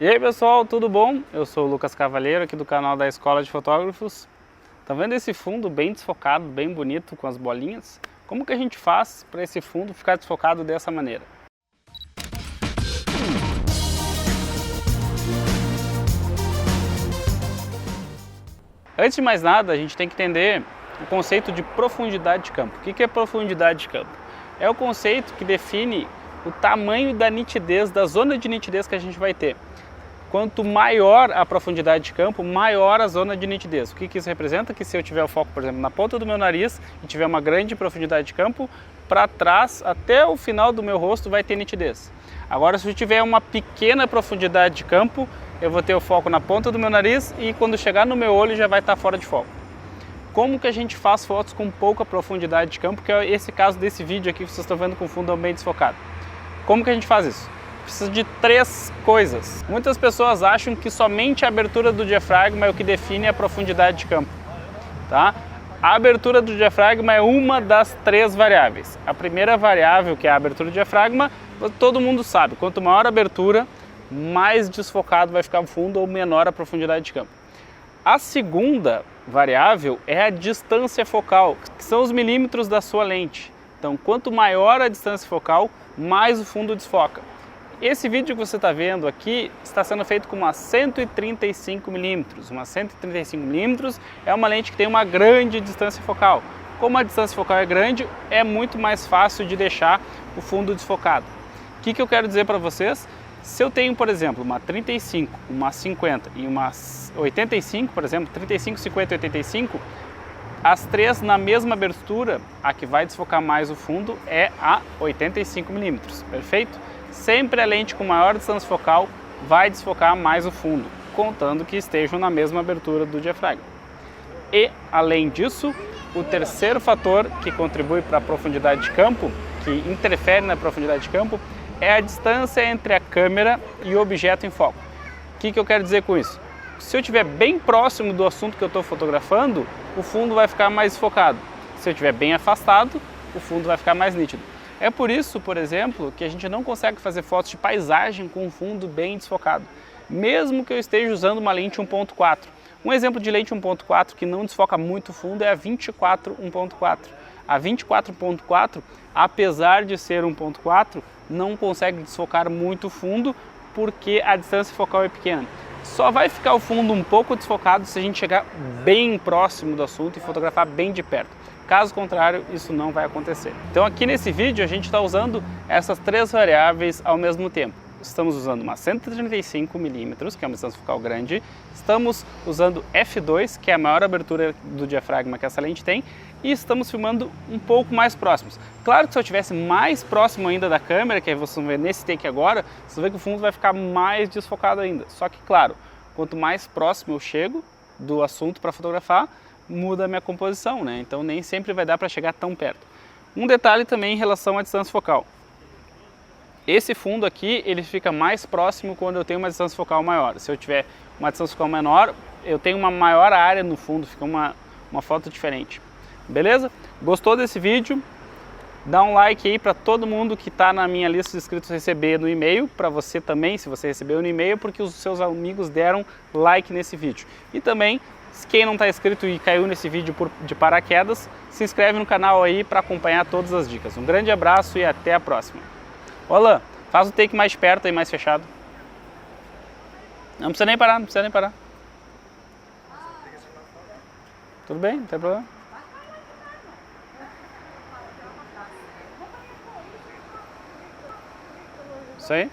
E aí pessoal, tudo bom? Eu sou o Lucas Cavalheiro aqui do canal da Escola de Fotógrafos. Tá vendo esse fundo bem desfocado, bem bonito com as bolinhas? Como que a gente faz para esse fundo ficar desfocado dessa maneira? Antes de mais nada, a gente tem que entender o conceito de profundidade de campo. O que é profundidade de campo? É o conceito que define o tamanho da nitidez, da zona de nitidez que a gente vai ter. Quanto maior a profundidade de campo, maior a zona de nitidez. O que isso representa? Que se eu tiver o foco, por exemplo, na ponta do meu nariz e tiver uma grande profundidade de campo, para trás, até o final do meu rosto vai ter nitidez. Agora, se eu tiver uma pequena profundidade de campo, eu vou ter o foco na ponta do meu nariz e quando chegar no meu olho já vai estar fora de foco. Como que a gente faz fotos com pouca profundidade de campo, que é esse caso desse vídeo aqui que vocês estão vendo com o fundo bem desfocado? Como que a gente faz isso? Precisa de três coisas. Muitas pessoas acham que somente a abertura do diafragma é o que define a profundidade de campo, tá? A abertura do diafragma é uma das três variáveis. A primeira variável, que é a abertura do diafragma, todo mundo sabe. Quanto maior a abertura, mais desfocado vai ficar o fundo ou menor a profundidade de campo. A segunda variável é a distância focal, que são os milímetros da sua lente. Então, quanto maior a distância focal, mais o fundo desfoca. Esse vídeo que você está vendo aqui está sendo feito com uma 135 milímetros. Uma 135 milímetros é uma lente que tem uma grande distância focal. Como a distância focal é grande, é muito mais fácil de deixar o fundo desfocado. O que eu quero dizer para vocês? Se eu tenho, por exemplo, uma 35, uma 50 e uma 85, por exemplo, 35, 50 e 85, as três na mesma abertura, a que vai desfocar mais o fundo é a 85 milímetros, perfeito? Sempre a lente com maior distância focal vai desfocar mais o fundo, contando que estejam na mesma abertura do diafragma. E, além disso, o terceiro fator que contribui para a profundidade de campo, que interfere na profundidade de campo, é a distância entre a câmera e o objeto em foco. O que eu quero dizer com isso? Se eu estiver bem próximo do assunto que eu estou fotografando, o fundo vai ficar mais desfocado. Se eu estiver bem afastado, o fundo vai ficar mais nítido. É por isso, por exemplo, que a gente não consegue fazer fotos de paisagem com um fundo bem desfocado, mesmo que eu esteja usando uma lente 1.4. Um exemplo de lente 1.4 que não desfoca muito o fundo é a 24 1.4. A 24 1.4, apesar de ser 1.4, não consegue desfocar muito o fundo porque a distância focal é pequena. Só vai ficar o fundo um pouco desfocado se a gente chegar bem próximo do assunto e fotografar bem de perto. Caso contrário, isso não vai acontecer. Então aqui nesse vídeo a gente está usando essas três variáveis ao mesmo tempo. Estamos usando uma 135 milímetros, que é uma distância focal grande. Estamos usando f2, que é a maior abertura do diafragma que essa lente tem. E estamos filmando um pouco mais próximos. Claro que se eu estivesse mais próximo ainda da câmera, que vocês vão ver nesse take agora, vocês vão ver que o fundo vai ficar mais desfocado ainda. Só que, claro, quanto mais próximo eu chego do assunto para fotografar, muda a minha composição, né? Então nem sempre vai dar para chegar tão perto. Um detalhe também em relação à distância focal. Esse fundo aqui, ele fica mais próximo quando eu tenho uma distância focal maior. Se eu tiver uma distância focal menor, eu tenho uma maior área no fundo, fica uma foto diferente. Beleza? Gostou desse vídeo? Dá um like aí para todo mundo que está na minha lista de inscritos receber no e-mail, para você também, se você recebeu no e-mail, porque os seus amigos deram like nesse vídeo. E também, quem não está inscrito e caiu nesse vídeo de paraquedas, se inscreve no canal aí para acompanhar todas as dicas. Um grande abraço e até a próxima. Olá, faz o take mais perto e mais fechado. Não precisa nem parar, não precisa nem parar. Tudo bem, não tem problema. Isso aí.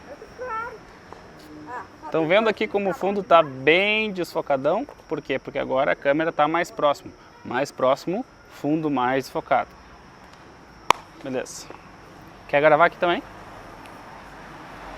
Estão vendo aqui como o fundo está bem desfocadão? Por quê? Porque agora a câmera está mais próximo. Mais próximo, fundo mais desfocado. Beleza. Quer gravar aqui também?